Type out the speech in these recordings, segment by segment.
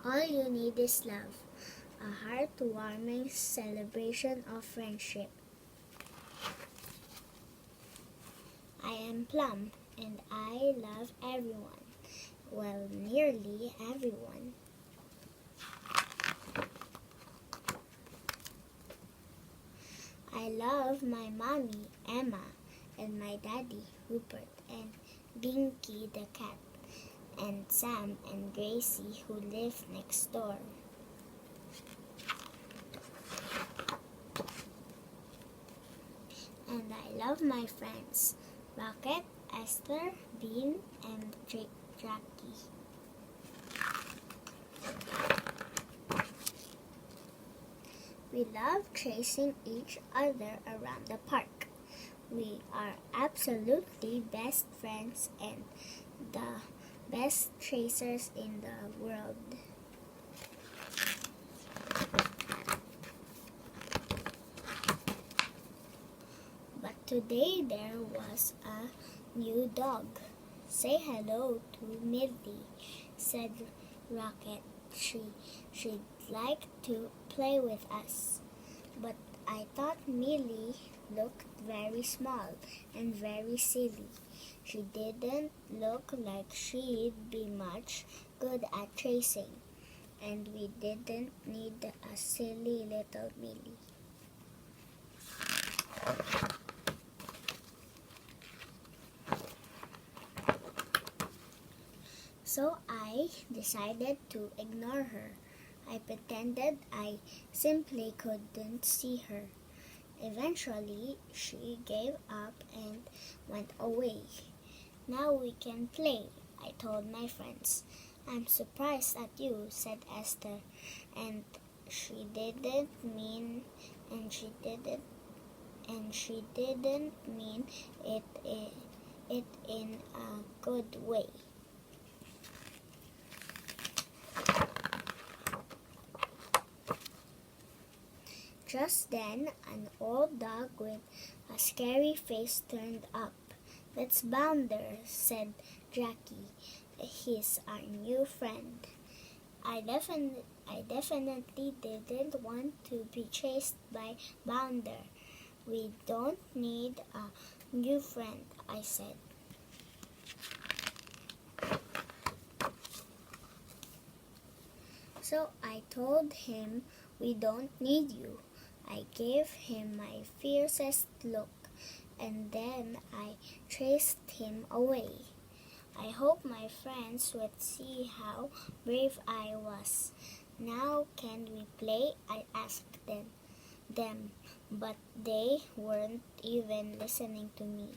All you need is love, a heartwarming celebration of friendship. I am Plum, and I love everyone. Well, nearly everyone. I love my mommy, Emma, and my daddy, Rupert, and Binky the cat, and Sam and Gracie who live next door. And I love my friends, Rocket, Esther, Bean, and Jackie. We love chasing each other around the park. We are absolutely best friends and the best chasers in the world. But today there was a new dog. Say hello to Millie, said Rocket. She'd like to play with us. But I thought Millie looked very small and very silly. She didn't look like she'd be much good at chasing, and we didn't need a silly little Millie. So I decided to ignore her. I pretended I simply couldn't see her. Eventually, she gave up and went away. Now we can play, I told my friends. I'm surprised at you, said Esther, and she didn't mean it in a good way. Just then, an old dog with a scary face turned up. Let's Bounder, said Jackie. He's our new friend. I definitely didn't want to be chased by Bounder. We don't need a new friend, I said. So I told him we don't need you. I gave him my fiercest look, and then I chased him away. I hope my friends would see how brave I was. Now can we play? I asked them, but they weren't even listening to me.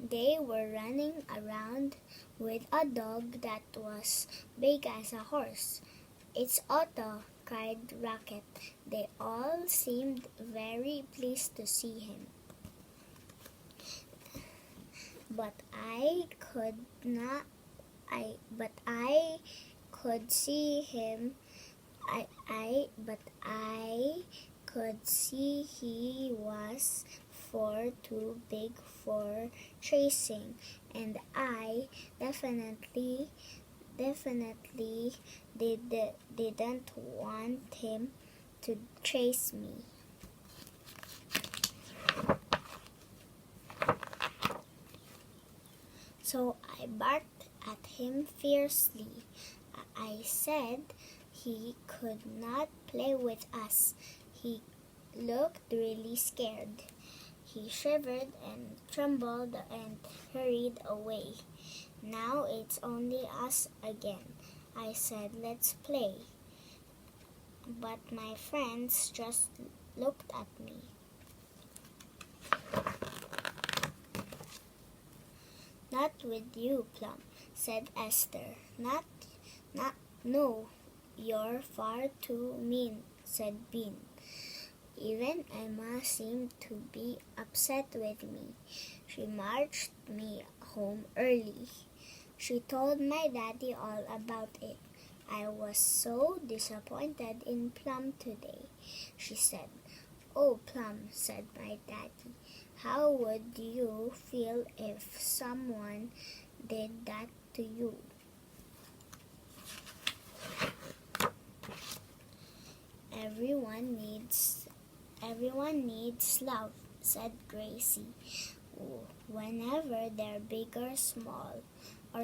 They were running around with a dog that was big as a horse. It's Otto, cried Rocket. They all seemed very pleased to see him. But I could see him. But I could see he was far too big for chasing, and I definitely didn't want him to chase me. So I barked at him fiercely. I said he could not play with us. He looked really scared. He shivered and trembled and hurried away. Now it's only us again. I said, let's play. But my friends just looked at me. Not with you, Plum, said Esther. No, you're far too mean, said Bean. Even Emma seemed to be upset with me. She marched me home early. She told my daddy all about it. I was so disappointed in Plum today, she said. Oh, Plum, said my daddy, how would you feel if someone did that to you? Everyone needs love, said Gracie. Whenever they're big or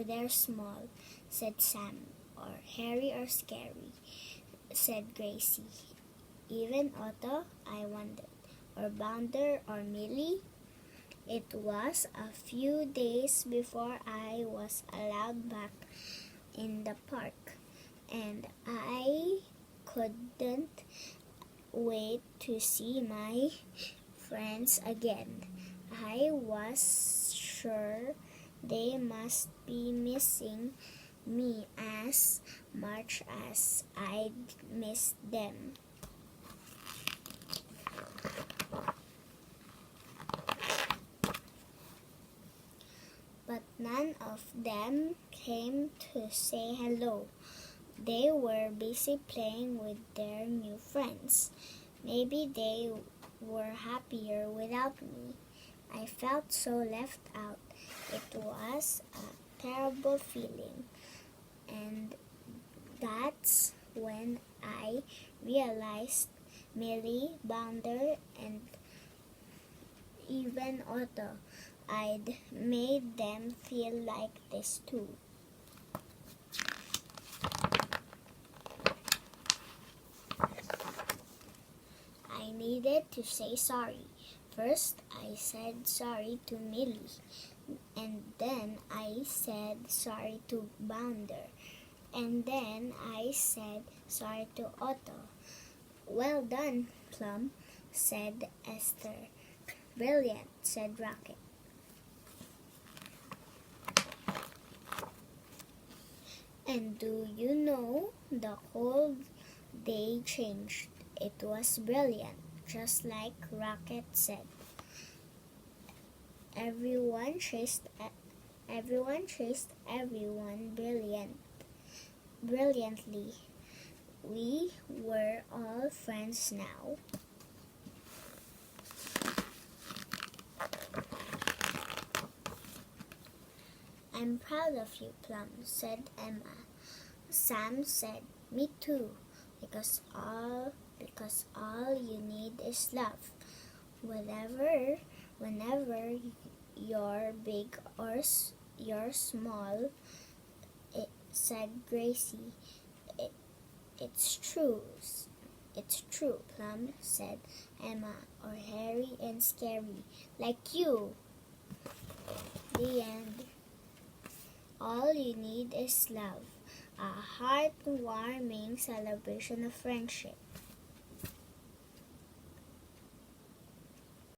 they're small, said Sam. Or hairy or scary, said Gracie. Even Otto, I wondered. Or Bounder or Millie? It was a few days before I was allowed back in the park, and I couldn't wait to see my friends again. I was sure they must be missing me as much as I'd missed them. But none of them came to say hello. They were busy playing with their new friends. Maybe they were happier without me. I felt so left out. It was a terrible feeling. And that's when I realized Millie, Bounder, and even Otto, I'd made them feel like this too. I needed to say sorry. First, I said sorry to Millie, and then I said sorry to Bounder, and then I said sorry to Otto. Well done, Plum, said Esther. Brilliant, said Rocket. And do you know, the whole day changed. It was brilliant, just like Rocket said. Everyone chased everyone brilliantly. We were all friends now. I'm proud of you, Plum, said Emma. Sam said, me too, because all you need is love. Whenever you're big or you're small, said Gracie. It's true, Plum, said Emma, or hairy and scary, like you. The end. All you need is love, a heartwarming celebration of friendship.